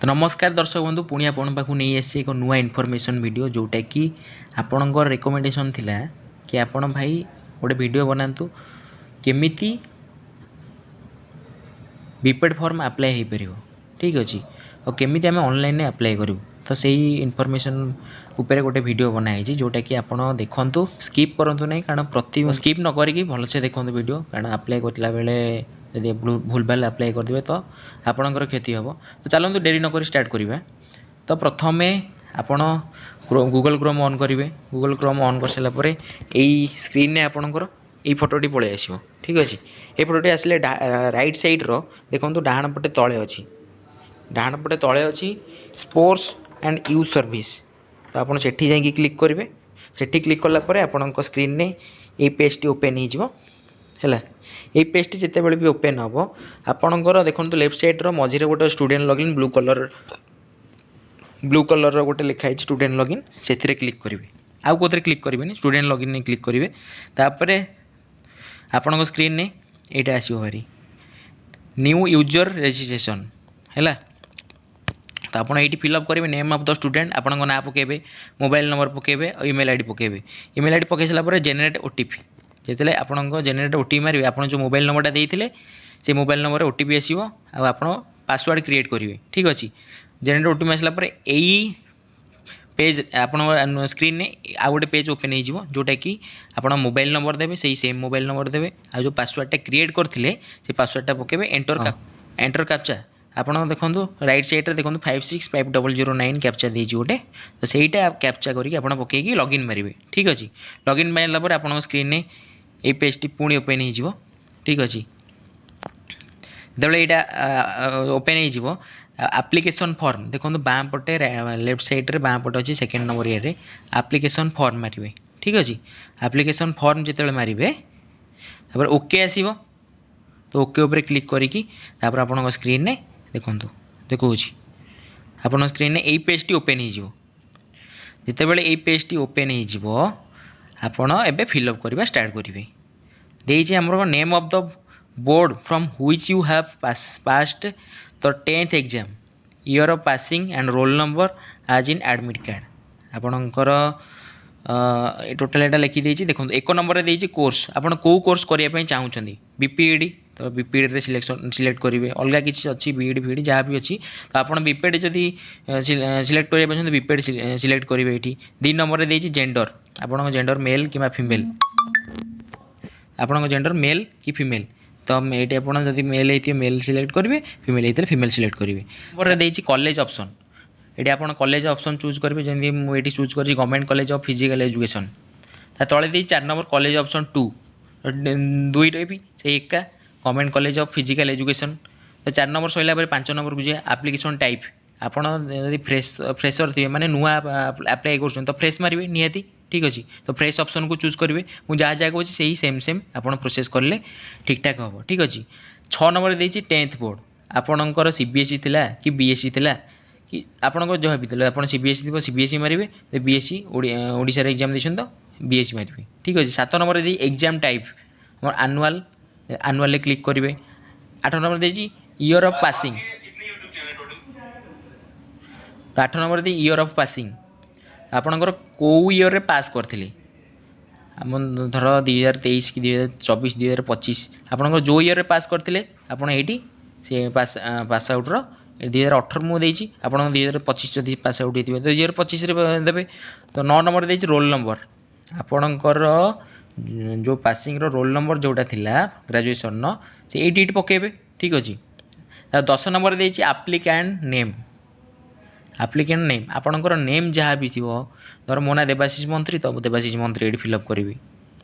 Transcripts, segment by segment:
तो नमस्कार दर्शक बंधु पुणी आपण पाखु नहीं आसी एक नुआ इनफॉरमेशन वीडियो जोटा कि आपणकर रिकमेंडेशन थिला कि आपण भाई गोटे वीडियो बनातु केमिति बीपेड फॉर्म अप्लाई हो पार ठीक अच्छे और केमिति आम ऑनलाइन अप्लाई करूँ तो सही इनफॉरमेशन उपर गोटे वीडियो बनाई जोटा कि आप देखु स्किप करूँ ना कारण प्रति स्किप न करी भलसे देखो वीडियो कारण अप्लाई करला बेले यदि भूल भाल अप्लाई करदे तो आपणकर क्षति हम तो चलते डेरी नक स्टार्ट करवा। तो प्रथम आपण गूगल क्रोम ऑन करेंगे। गूगल क्रोम ऑन कर सारापर यही स्क्रीन में आपणकर यही फोटोटी पलि आस ठीक अच्छे। ये फोटोटी आसले राइट साइड रो देखो डाण पटे तले अच्छी डाण पटे तले अच्छी स्पोर्ट्स एंड यूथ सर्विस। तो आपड़ से जाकि क्लिक करेंगे से क्लिक कलापर आपण स्क्रीन में ये पेजटी ओपन हो ये पेजटी जिते बड़े भी ओपन हम आपणकर देखो लेफ्ट साइड रो मझे गोटे स्टूडेंट लॉगिन ब्लू कलर गोटे लिखाई स्टूडेंट लॉगिन से क्लिक करेंगे। आउ कौन क्लिक करेंगे स्टूडेंट लॉगिन नहीं क्लिक करेंगे। तापर आपण स्क्रीन में यहाँ आसो भारी न्यू यूजर रजिस्ट्रेशन है। तो आप ये फिलअप करेंगे नेम ऑफ द स्टूडेंट आपण ना पकेबे मोबाइल नंबर पकेबे और ईमेल आईडी पकेबे। ईमेल आईडी पकई सारापर जेनेरेट ओटीपी जिते आप जेनेरेट ओटीपी मारे आप जो मोबाइल नंबरटा देते से मोबाइल नंबर ओटीपी आसो आप पासवर्ड क्रिएट करेंगे ठीक अच्छे। जेनेरेट ओटीपी आसला यही पेज आप स्क्रीन में आउ गोटे पेज ओपन हो जोटा कि आप मोबाइल नंबर देवे से सेम मोबाइल नंबर देवे आ जो पासवर्डटा क्रिएट करते से पासवर्डटा पकेबे एंटर कैप्चा आपड़ देखो राइट साइड देखो 565009 कैप्चा देजी गोटे तो सहीटा कैप्चा करके पकईकि लॉगिन मारे ठीक अच्छे। लॉगिन मारापर आप स्क्रीन में ये पेजटी पुणी ओपन हो ठीक अच्छे। जो यहाँ ओपन हो एप्लिकेशन फॉर्म देखो बाँ पटे लेफ्ट साइड रे बाँ पटे अच्छी सेकेंड नंबर ये एप्लिकेशन फॉर्म मारे ठीक अच्छे। एप्लिकेशन फॉर्म जिते मारे ओके आसो तो ओके उपर क्लिक करके आप स्क्रीन में देखो देखो आप स्क्रीन में यही पेजटी ओपन हो जिते बड़े यही पेजटी ओपन हो आपड़ एवं फिलअप करवा स्टार्ट करेंगे। देखे आमर name of the board from which you have passed the 10th exam year of passing and roll number आज इन एडमिट कार्ड आपणकर टोटाल यहाँ लिखिदे देखो एक नंबर देती कोर्स आपड़ कौ कोर्स करने चाहूँगी बीपीईडी तो बीपीईडी सिलेक्ट करेंगे अलग किसी अच्छी बीईडी फीडी जहाँ भी अच्छी तो आप बीपीईडी जदि सिलेक्ट करने बीपीईडी सिलेक्ट करेंगे। ये 2 नंबर देती जेंडर आपन जेंडर मेल कि फीमेल आपन जेंडर मेल कि फीमेल तो ये आपड़ जब मेल होती मेल सिलेक्ट करेंगे फीमेल होते फीमेल सिलेक्ट करेंगे। नंबर देती कॉलेज ऑप्शन ये आप कॉलेज ऑप्शन चूज करेंगे जमी मुझे चूज कर government college of physical education तले दी 4 नंबर कॉलेज ऑप्शन 2 दुईटे भी से एका government college of physical education तो 4 नंबर सैला 5 नंबर को जाए एप्लिकेशन टाइप आपड़ यदि फ्रेशर थे मैंने नुआ अप्लाई कर तो फ्रेश मारे निहाती ठीक अच्छे। तो फ्रेश ऑप्शन को चूज करेंगे मुझे जहाँ जहाँ कहे से सेम सेम आप प्रोसेस कले ठीक ठाक हम ठीक अच्छे। 6 नंबर देती 10th बोर्ड आपणकर सीबीएसई थिला कि बीएसई थिला कि आपंकर जहाँ भी थी आप सीबीएसई थी सीबीएसई मारे बीएसई ओडिशा एग्जाम देते तो बीएसई मारे ठीक अच्छे। 7 number the exam type annual annual click करेंगे। 8 नंबर देती ईयर ऑफ पासिंग तो 8 number the year of passing आपणकर कौ ईयर पास करते आम धर 2023 कि 2024 2025 आपणकर जो ईयर पास करते आप ये पास आउट्र 2018 मुझे आप 2025 जब पास आउट होती तो 2025 देवे। तो 9 नंबर देती रोल नंबर आपणकर जो पासिंग रोल नंबर जोटा थिला ग्रेजुएशन से ये पकेबे ठीक अच्छे। 10 नंबर देती एप्लिकेंट नेम आपणकर नेम जहाँ भी थी धर मो ना देवाशीष मंत्री तो देवाशीष मंत्री ये फिलअप करी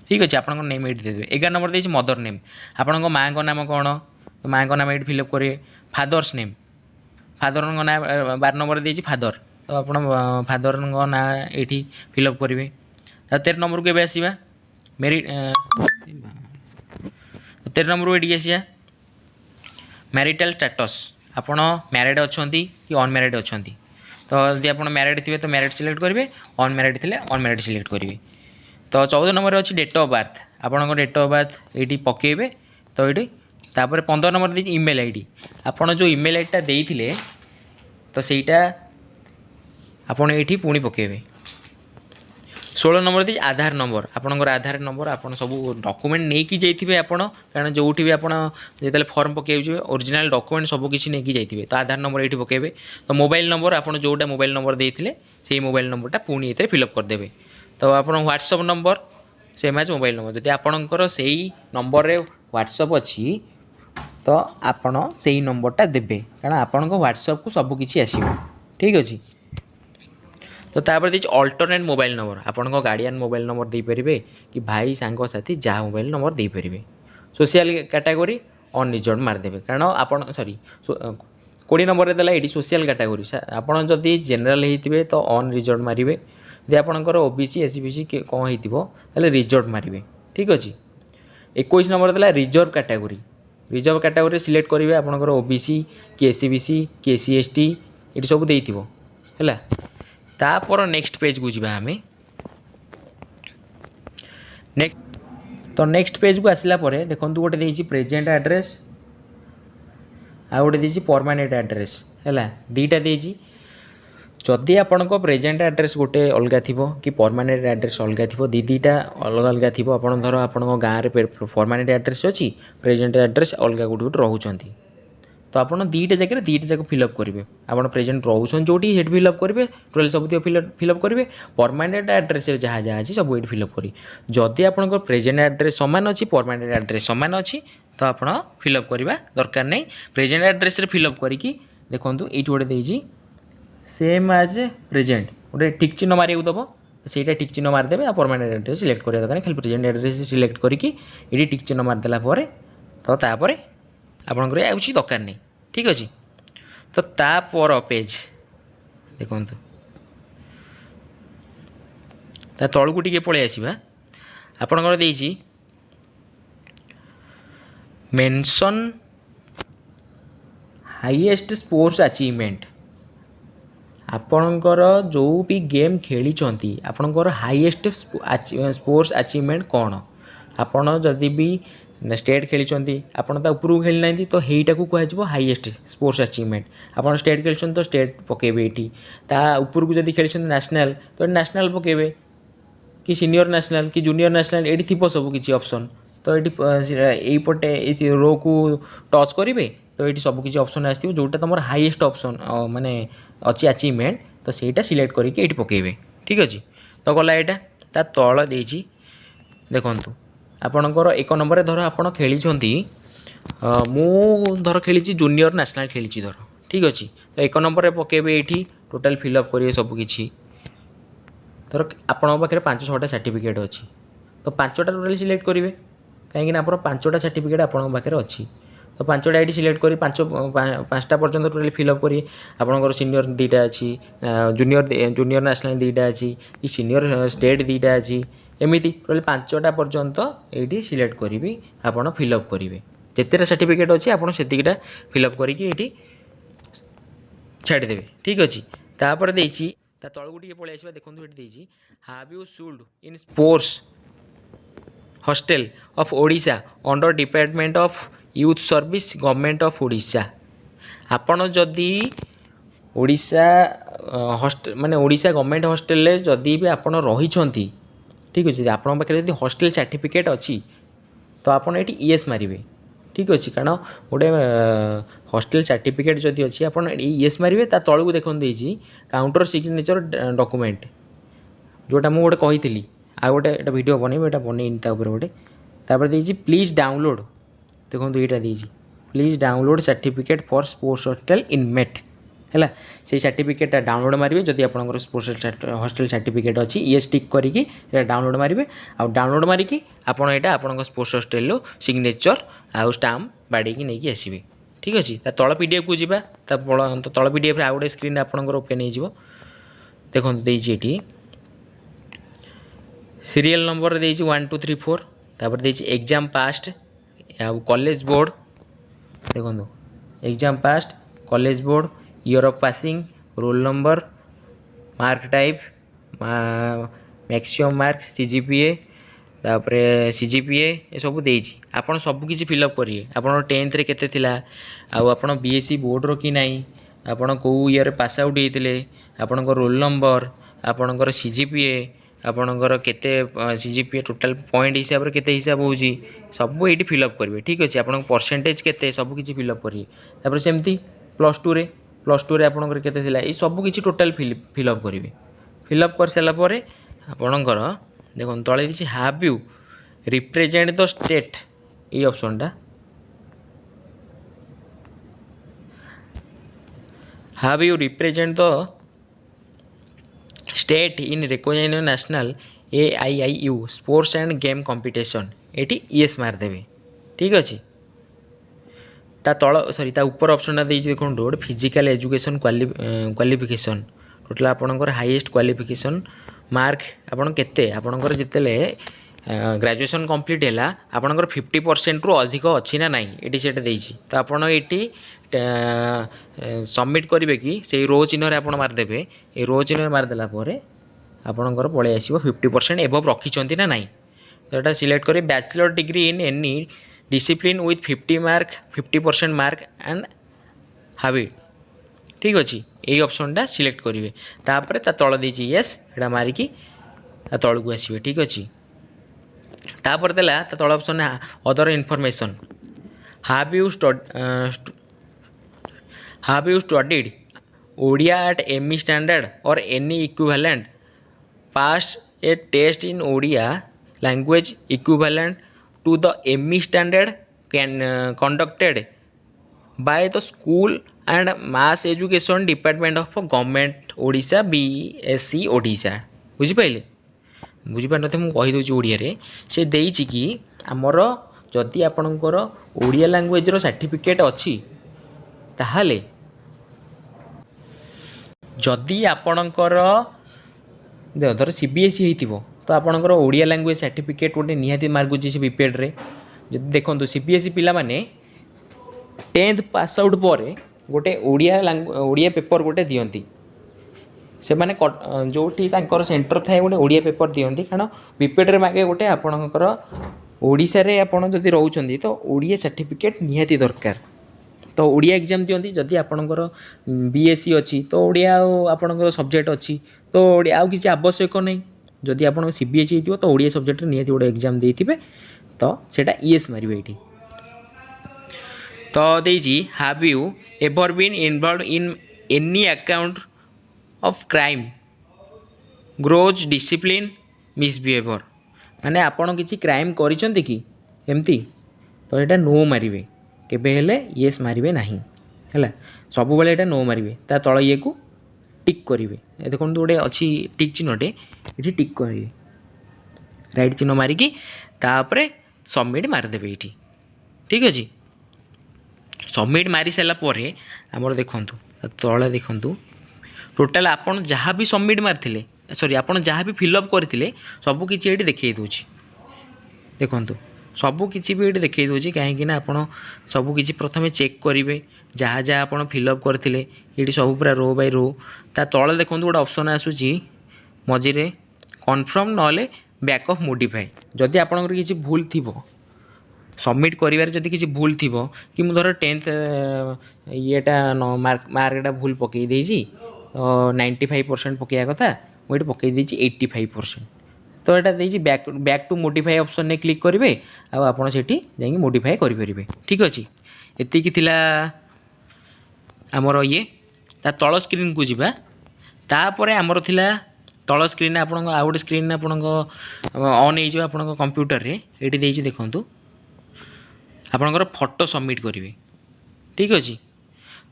ठीक अच्छे आप नेम ये देते। 11 नंबर देती मदर नेम आपण माँ का नाम कौन तो माँ का नाम ये फिलअप करेंगे। फादर्स नेम फादर ना 12 नंबर देती फादर तो आप फादर ना ये फिलअप करेंगे। 13 नंबर को आसवा मेरी 13 नंबर को ये आसा मैरिटल स्टेटस आपण मैरिड अच्छा कि अनमैरिड अच्छा तो यदि आप मैरिड थे तो मैरिड सिलेक्ट करेंगे अनमैरिड थे अनमैरिड सिलेक्ट करेंगे। तो 14 नंबर अच्छी डेट ऑफ बर्थ आपण डेट ऑफ बर्थ ये पकेबे तो ये 15 नंबर देती ईमेल आईडी आपड़ जो ईमेल आईडी देते तो सेटा आपण एठी पुणी पकेबे 16 नंबर दी आधार नंबर आपणकर आधार नंबर आपन सब डॉक्यूमेंट नहीं कि जाइथिबे आपण कारण जोठी भी आपण जेतले फॉर्म पकेबे ओरिजिनल डॉक्यूमेंट सब किछि नहीं कि जाइथिबे तो आधार नंबर एठी पकेबे तो मोबाइल नंबर आपण जोटा मोबाइल नंबर देथिले सेही मोबाइल नंबरटा पुणी एते फिल अप कर देबे तो आपण WhatsApp number same as mobile number जदि आपणकर सेही नंबर रे व्हाट्सएप अछि तो आपण सेही नंबरटा देबे कारण आपण को व्हाट्सएप को सब किछि आसीबो ठीक अछि तो तापर देखिए अल्टरनेट मोबाइल नंबर आपण को गार्डियन मोबाइल नंबर दे परिबे कि भाई सांग साथी जा मोबाइल नंबर दे परिबे सोशल कैटेगरी अनरिजर्व मार देबे कारण आपण सॉरी 20 नंबर रे देला एडी सोशल कैटेगरी आपण जदि जनरल हेतिबे तो अनरिजर्व मारिबे जदि आपणकर ओबीसी एसबीसी कोन हेतिबो ताले रिजर्व मारिबे ठीक अछि 21 नंबर देला रिजर्व कैटेगरी सिलेक्ट करिवे आपणकर ओबीसी कि एसबीसी कि एससी एसटी एटी सब देइतिबो हैला तापर नेक्स्ट पेज को जीवा हमें नेक्स्ट पेज को आसला परे देखंतु गोटे देछि प्रेजेंट एड्रेस आ गोटे देछि परमानेंट एड्रेस हैला दीटा देछि जदि आपनको प्रेजेंट एड्रेस गोटे अलगा थिबो कि परमानेंट एड्रेस अलगा थिबो दीटा अलग अलग थिबो आपण धर आपनको गाँ रे परमानेंट एड्रेस अछि प्रेजेंट एड्रेस अलगा गोटे रहउचंती तो आप दीटा जगह फिलअप करेंगे आप प्रेजेंट रोचन जो फिलअप करेंगे टोटाल सब फिलअप करेंगे परमानेंट एड्रेस जहाँ जहाँ अच्छी सब ये फिलअप करेंगे जदि आप प्रेजेंट एड्रेस सामान अच्छी परमानेंट एड्रेस सामान अच्छी तो आप फिलअप करवा दरकार नहीं प्रेजेंट एड्रेस फिलअप करके देखो ये गोटे सेम एज प्रेजेंट गोटे टिक चिन्ह मारे दब ସେଇଟା टिक चिन्ह मारदेवे आ परमानेंट एड्रेस सिलेक्ट करिया दरकार खाली प्रेजेंट एड्रेस सिलेक्ट करके ये टिक चिन्ह मारदेला तो तापर आपणकर आउछि दरकार नहीं ठीक अच्छे तो तापर पेज देखो ता तलू टी पलि आसवा आपणकर देछि मेंशन हाईएस्ट स्पोर्ट्स अचीवमेंट आपणकर जो भी गेम खेली आपणकर हाईएस्ट स्पोर्ट्स अचीवमेंट कौन आपण जदि भी स्टेट खेली आपड़ ता उपरू खेली ना तो यहीटा को कह हाईएस्ट स्पोर्ट्स अचीवमेंट आप स्टेट खेली तो स्टेट पकेबे ये ता उपरू को जब खेली नेशनल तो नेशनल पकेबे कि सीनियर नेशनल कि जूनियर नेशनल ये थी सब किसी ऑप्शन तो ये पटे रो को टच करेंगे तो ये सब किसी ऑप्शन आसो जोटा तुम हाईएस्ट ऑप्शन माने अच्छी अचीवमेंट तो सहीटा सिलेक्ट करके ये पकेबे ठीक अच्छे तो गला यहाँ ता तल देछि देखंतु आपणकर एक नंबर धर आप खेली मु धर खेली जूनियर नेशनल खेली धर ठीक अच्छे तो एक नंबर पकेबे ये टोटाल फिलअप करेंगे सबकि धर आपण पाखे 5-6टा सर्टिफिकेट अच्छी तो 5टा टोटाल सिलेक्ट करेंगे कहीं आप 5टा सर्टिफिकेट आपण पाखे अच्छी तो 5टा ये सिलेक्ट कर 5टा पर्यटन टोटाल फिलअप करेंगे आपंकर सीनियर 2टा अच्छी जूनियर नेशनल 2टा अच्छी कि सीनियर स्टेट 2टा अच्छी एमती टोटाल 5टा पर्यंत ये सिलेक्ट करी आपड़ फिलअप करेंगे जितेटा सर्टिफिकेट अच्छी आप सेतिकटा फिलअप करके छाड़देवे ठीक अच्छे तापर देछि ता तलू टी पलि आसवा देखो ये have you should in sports hostel of Odisha under department of youth service government of Odisha आपण जदि ओडिशा हॉस्टल माने ओडिशा गवर्नमेंट हॉस्टल जदि भी आपण रही ठीक अच्छे आपण पाखे जब हॉस्टल सर्टिफिकेट अच्छी तो आपड़ ये येस मारे ठीक अच्छे कारण गोटे हॉस्टल सर्टिफिकेट जदि अच्छी आप येस मारे तलू को देखते काउंटर सिग्नेचर डॉक्यूमेंट जोटा मुझे गोटे कही आ गोटे वीडियो बनइबे बनईनी गोटे तापर देछि प्लीज डाउनलोड देखो यहाँ देछि please download certificate for sports hostel inmate है से सर्टिफिकेट डाउनलोड मारे जदि आप स्पोर्ट्स हॉस्टल सर्टिफिकेट अच्छी ये टिक करके डाउनलोड मारे आउ डाउनलोड मारिकी आपड़ यहाँ आप स्पोर्ट्स हॉस्टल सिग्नेचर आउ स्टाम्प बाड़ी नहीं आसवे ठीक अच्छे तल पीडीएफ को जीवा तल पीडीएफ आउ गोटे स्क्रीन आपंकर ओपन हो देखो ये सीरियल नंबर देछि 1 2 3 4 तापर देछि एग्जाम पास्ट कॉलेज बोर्ड देखो exam past college board year of passing roll number mark type maximum mark CGPA तापर सीजीपीए ये सब देछि आपन सब किछि फिलअप करिए आपन 10th रे केते थिला आ आपन बीएससी बोर्ड रो कि नाही ଆପଣ କେଉଁ ଇୟର୍ରେ ପାସ୍ ଆଉଟ୍ ହେଇଥିଲେ, ଆପଣଙ୍କ ରୋଲ୍ ନମ୍ବର, ଆପଣଙ୍କର CGPA, ଆପଣଙ୍କର କେତେ CGPA ଟୋଟାଲ୍ ପଏଣ୍ଟ ହିସାବରେ କେତେ ହିସାବ ହେଉଛି ସବୁ ଏଇଠି ଫିଲ୍ଅପ୍ କରିବେ। ଠିକ୍ ଅଛି, ଆପଣଙ୍କ ପରସେଣ୍ଟେଜ୍ କେତେ ସବୁ କିଛି ଫିଲ୍ଅପ୍ କରିବେ। ତାପରେ ସେମିତି ପ୍ଲସ୍ ଟୁରେ ଆପଣଙ୍କର କେତେ ଥିଲା ଏଇ ସବୁ କିଛି ଟୋଟାଲ୍ ଫିଲ୍ଅପ୍ କରିବେ। ଫିଲ୍ଅପ୍ କରିସାରିଲା ପରେ ଆପଣଙ୍କର ଦେଖନ୍ତୁ ତଳେ ଦେଇଛି have you represent the state, ଏଇ ଅପସନ୍ଟା have you represent the state in recognised national AIIU sports and game competition, ଏଠି ୟେସ୍ ମାରିଦେବେ। ଠିକ୍ ଅଛି, ତା ଉପର ଅପସନ୍ଟା ଦେଇଛି ଦେଖନ୍ତୁ ଗୋଟେ ଫିଜିକାଲ୍ ଏଜୁକେସନ୍ କ୍ୱାଲିଫିକେସନ୍, ଟୋଟାଲ୍ ଆପଣଙ୍କର ହାଇଏଷ୍ଟ କ୍ୱାଲିଫିକେସନ୍ ମାର୍କ ଆପଣ କେତେ, ଆପଣଙ୍କର ଯେତେବେଳେ ଗ୍ରାଜୁଏସନ୍ କମ୍ପ୍ଲିଟ୍ ହେଲା ଆପଣଙ୍କର 50%ରୁ ଅଧିକ ଅଛି ନା ନାହିଁ ଏଠି ସେଇଟା ଦେଇଛି। ତ ଆପଣ ଏଠି ସବମିଟ୍ କରିବେ କି ସେଇ ରୋ ଚିହ୍ନରେ ଆପଣ ମାରିଦେବେ। এই ରୋ ଚିହ୍ନରେ ମାରିଦେଲା ପରେ ଆପଣଙ୍କର ପଳେଇ ଆସିବ 50% ଏଭବ୍ ରଖିଛନ୍ତି ନା ନାହିଁ। ତ ଏଟା ସିଲେକ୍ଟ କରି bachelor degree in any discipline with 50% mark and have it. ଠିକ୍ ଅଛି, ଏଇ ଅପସନ୍ଟା ସିଲେକ୍ଟ କରିବେ। ତାପରେ ତା ତଳ ଦେଇଛି ୟେସ୍, ଏଇଟା ମାରିକି ତା ତଳକୁ ଆସିବେ। ଠିକ୍ ଅଛି, ତାପରେ ଦେଲା ତା ତଳ option other information, have you studied Odia at ME standard or any equivalent, passed a test in Odia language equivalent to the ME standard conducted by the school and mass education department of government Odisha BSc Odisha. ବୁଝିପାରିଲେ? ବୁଝିପାରିନଥିବେ ମୁଁ କହିଦେଉଛି ଓଡ଼ିଆରେ। ସେ ଦେଇଛି କି ଆମର ଯଦି ଆପଣଙ୍କର ଓଡ଼ିଆ ଲାଙ୍ଗୁଏଜ୍ର ସାର୍ଟିଫିକେଟ୍ ଅଛି ତାହେଲେ ଯଦି ଆପଣଙ୍କର ଧର CBSE ହେଇଥିବ ତ ଆପଣଙ୍କର ଓଡ଼ିଆ ଲାଙ୍ଗୁଏଜ୍ ସାର୍ଟିଫିକେଟ୍ ଗୋଟେ ନିହାତି ମାଗୁଛି ସେ ବିପିଏଡ଼୍ରେ। ଯଦି ଦେଖନ୍ତୁ CBSE ପିଲାମାନେ 10th ପାସ୍ ଆଉଟ୍ ପରେ ଗୋଟେ ଓଡ଼ିଆ ପେପର୍ ଗୋଟେ ଦିଅନ୍ତି। ସେମାନେ ଯେଉଁଠି ତାଙ୍କର ସେଣ୍ଟର ଥାଏ ଗୋଟେ ଓଡ଼ିଆ ପେପର୍ ଦିଅନ୍ତି, କାରଣ ବିପିଏଡ଼୍ରେ ମାଗେ ଗୋଟେ ଆପଣଙ୍କର ଓଡ଼ିଶାରେ ଆପଣ ଯଦି ରହୁଛନ୍ତି ତ ଓଡ଼ିଆ ସାର୍ଟିଫିକେଟ୍ ନିହାତି ଦରକାର। ତ ଓଡ଼ିଆ ଏକ୍ଜାମ୍ ଦିଅନ୍ତି। ଯଦି ଆପଣଙ୍କର BSc ଅଛି ତ ଓଡ଼ିଆ ଆଉ ଆପଣଙ୍କର ସବଜେକ୍ଟ ଅଛି ତ ଓଡ଼ିଆ ଆଉ କିଛି ଆବଶ୍ୟକ ନାହିଁ। ଯଦି ଆପଣଙ୍କ CBSE ହେଇଥିବ ତ ଓଡ଼ିଆ ସବଜେକ୍ଟରେ ନିହାତି ଗୋଟେ ଏକ୍ଜାମ୍ ଦେଇଥିବେ, ତ ସେଇଟା ୟେସ୍ ମାରିବେ ଏଇଠି। ତ ଦେଇଛି have you ever been involved in any account of crime, gross discipline, misbehaviour, ମାନେ ଆପଣ କିଛି କ୍ରାଇମ୍ କରିଛନ୍ତି କି ଏମିତି, ତ ଏଇଟା ନୋ ମାରିବେ, କେବେ ହେଲେ ୟେସ୍ ମାରିବେ ନାହିଁ ହେଲା। ସବୁବେଳେ ଏଇଟା ନୋ ମାରିବେ। ତା ତଳ ଇଏକୁ ଟିକ୍ କରିବେ। ଦେଖନ୍ତୁ ଗୋଟେ ଅଛି ଟିକ୍ ଚିହ୍ନଟେ, ଏଠି ଟିକ୍ କରିବେ, ରାଇଟ୍ ଚିହ୍ନ ମାରିକି ତାପରେ ସବମିଟ୍ ମାରିଦେବେ ଏଇଠି। ଠିକ୍ ଅଛି, ସବମିଟ୍ ମାରି ସାରିଲା ପରେ ଆମର ଦେଖନ୍ତୁ ତଳେ ଦେଖନ୍ତୁ ଟୋଟାଲ୍ ଆପଣ ଯାହା ବି ସବମିଟ୍ ମାରିଥିଲେ, ଆପଣ ଯାହା ବି ଫିଲ୍ଅପ୍ କରିଥିଲେ ସବୁ କିଛି ଏଇଠି ଦେଖେଇ ଦେଉଛି। ଦେଖନ୍ତୁ ସବୁ କିଛି ବି ଏଇଠି ଦେଖେଇ ଦେଉଛି, କାହିଁକିନା ଆପଣ ସବୁ କିଛି ପ୍ରଥମେ ଚେକ୍ କରିବେ ଯାହା ଯାହା ଆପଣ ଫିଲ୍ଅପ୍ କରିଥିଲେ। ଏଇଠି ସବୁ ପୁରା ରୋ ବାଇ ରୋ। ତା ତଳେ ଦେଖନ୍ତୁ ଗୋଟେ ଅପସନ୍ ଆସୁଛି ମଝିରେ କନଫର୍ମ ନହେଲେ ବ୍ୟାକ୍ ଅଫ୍ ମୋଡ଼ିଫାଏ। ଯଦି ଆପଣଙ୍କର କିଛି ଭୁଲ ଥିବ ସବମିଟ୍ କରିବାରେ, ଯଦି କିଛି ଭୁଲ ଥିବ କି ମୁଁ ଧର 10th ଇଏଟା ମାର୍କଟା ଭୁଲ ପକାଇ ଦେଇଛି, 95% ପକାଇବା କଥା ମୁଁ ଏଇଠି ପକାଇ ଦେଇଛି 85%, ତ ଏଇଟା ଦେଇଛି ବ୍ୟାକ୍ ଟୁ ମୋଡ଼ିଫାଏ ଅପସନ୍ରେ କ୍ଲିକ୍ କରିବେ ଆଉ ଆପଣ ସେଠି ଯାଇକି ମୋଡ଼ିଫାଏ କରିପାରିବେ। ଠିକ୍ ଅଛି, ଏତିକି ଥିଲା ଆମର ଇଏ। ତା ତଳ ସ୍କ୍ରିନ୍କୁ ଯିବା। ତାପରେ ଆମର ଥିଲା ତଳ ସ୍କ୍ରିନ୍ରେ ଆପଣଙ୍କ ଆଉ ଗୋଟେ ସ୍କ୍ରିନ୍ ଆପଣଙ୍କ ଅନ୍ ହେଇଯିବ ଆପଣଙ୍କ କମ୍ପ୍ୟୁଟରରେ। ଏଇଠି ଦେଇଛି ଦେଖନ୍ତୁ ଆପଣଙ୍କର ଫଟୋ ସବମିଟ୍ କରିବେ। ଠିକ୍ ଅଛି,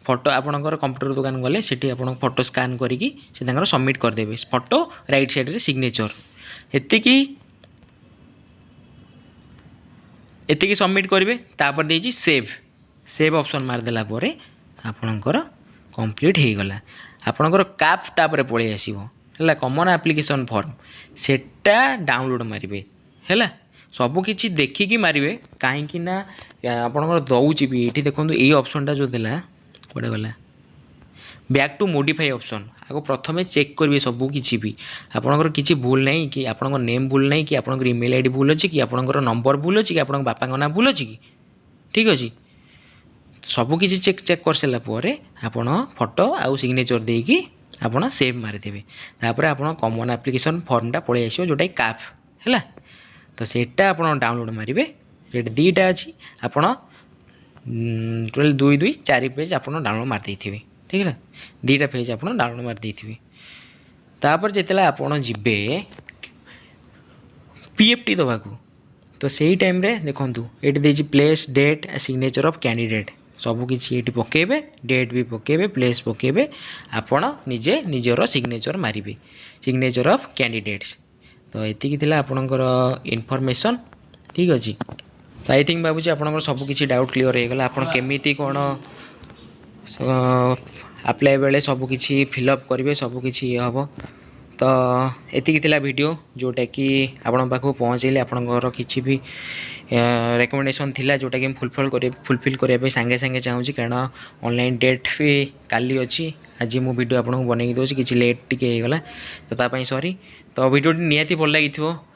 ଫଟୋ ଆପଣଙ୍କର କମ୍ପ୍ୟୁଟର ଦୋକାନ ଗଲେ ସେଠି ଆପଣ ଫଟୋ ସ୍କାନ୍ କରିକି ସେ ତାଙ୍କର ସବମିଟ୍ କରିଦେବେ। ଫଟୋ ରାଇଟ୍ ସାଇଡ଼୍ରେ ସିଗ୍ନେଚର୍। ଏତିକି ସବମିଟ୍ କରିବେ। ତାପରେ ଦେଇଛି ସେଭ୍ ଅପସନ୍ ମାରିଦେଲା ପରେ ଆପଣଙ୍କର କମ୍ପ୍ଲିଟ୍ ହେଇଗଲା। ଆପଣଙ୍କର କାପ୍ ତାପରେ ପଳେଇ ଆସିବ ହେଲା, କମନ୍ ଆପ୍ଲିକେସନ୍ ଫର୍ମ, ସେଟା ଡାଉନଲୋଡ଼୍ ମାରିବେ ହେଲା। ସବୁକିଛି ଦେଖିକି ମାରିବେ, କାହିଁକି ନା ଆପଣଙ୍କର ଦେଉଛି ବି ଏଇଠି ଦେଖନ୍ତୁ ଏଇ ଅପସନ୍ଟା ଯେଉଁ ଦେଲା କୁଆଡ଼େ ଗଲା, ବ୍ୟାକ୍ ଟୁ ମୋଡ଼ିଫାଇ ଅପସନ୍। ଆଗ ପ୍ରଥମେ ଚେକ୍ କରିବେ ସବୁ କିଛି ବି ଆପଣଙ୍କର କିଛି ଭୁଲ ନାହିଁ କି, ଆପଣଙ୍କ ନେମ୍ ଭୁଲ ନାହିଁ କି, ଆପଣଙ୍କର ଇମେଲ୍ ID ଭୁଲ ଅଛି କି, ଆପଣଙ୍କର ନମ୍ବର ଭୁଲ ଅଛି କି, ଆପଣଙ୍କ ବାପାଙ୍କ ନାଁ ଭୁଲ ଅଛି କି। ଠିକ୍ ଅଛି, सबकिछि चेक कर सारा पर आपण फोटो आउ सिग्नेचर देकी आपण सेव मारिदेवे तापर आपण कॉमन एप्लिकेशन फॉर्मटा पळै आसीबो जोटा काफ हैला तो सेटा आपण डाउनलोड मारिबे सेट दीटा अछि आपण 2 4 पेज आपण डाउनलोड मार देथिबे ठीक है दीटा पेज आपण डाउनलोड मार देथिबे तापर जेतेला आपण जिबे पीएफटी दबाकू तो सही टाइम रे देखंतु एटी देछि place date signature of candidate सबकि ये पकेबे डेट भी पकेबे प्लेस पकेबे आपण निजे निजर सिग्नेचर मारिबे सिग्नेचर ऑफ कैंडिडेट्स तो एतिकी थिला आपणकर इनफॉरमेशन ठीक अछि तो आई थिंक बाबूजी आपणकर सबकि डाउट क्लियर हो गला आपण केमिति कोन अप्लाई बेले सबकि फिलअप करेंगे सबकि ये हम तो एतिकी थिला वीडियो जोटा कि आपण पाखु पहुँचेली आपणकर किछि भी रेकमेंडेशन थिला जोटा कि फुलफिल करने सांगे सांगे चाहूँगी कारण ऑनलाइन डेट भी काली अच्छी आज मु वीडियो आपको बनई दूसरी किसी लेट टी गला तो तापाई सॉरी तो वीडियो निहाती भल लगी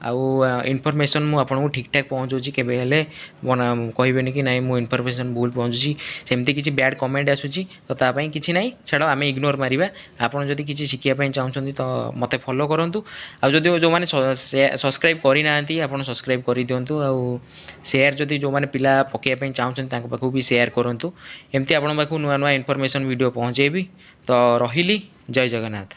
आउ इनफॉरमेशन मु आपको ठीक ठाक पहुँचाऊँगी केबे हेले कहबेनि कि नाई मु इनफॉरमेशन भूल पहुँचुची सेमती किसी बैड कमेंट आसूची तो तापाई किसी नाई छाड़ आम इग्नोर मारिबा आपन जदि किसी शिखिया चाहूँगी तो मते फॉलो करूँ आउ जदि जो मैंने सब्सक्राइब करना आपन सब्सक्राइब कर दिंतु आउ शेयर जदि जो मैंने पिला पकेयापी चाहूँगी पाखु भी शेयर करूँ एमती आपण पाखु नुआ नुआ इनफॉरमेशन वीडियो पहुँचेबी तो रहिली जय जगन्नाथ।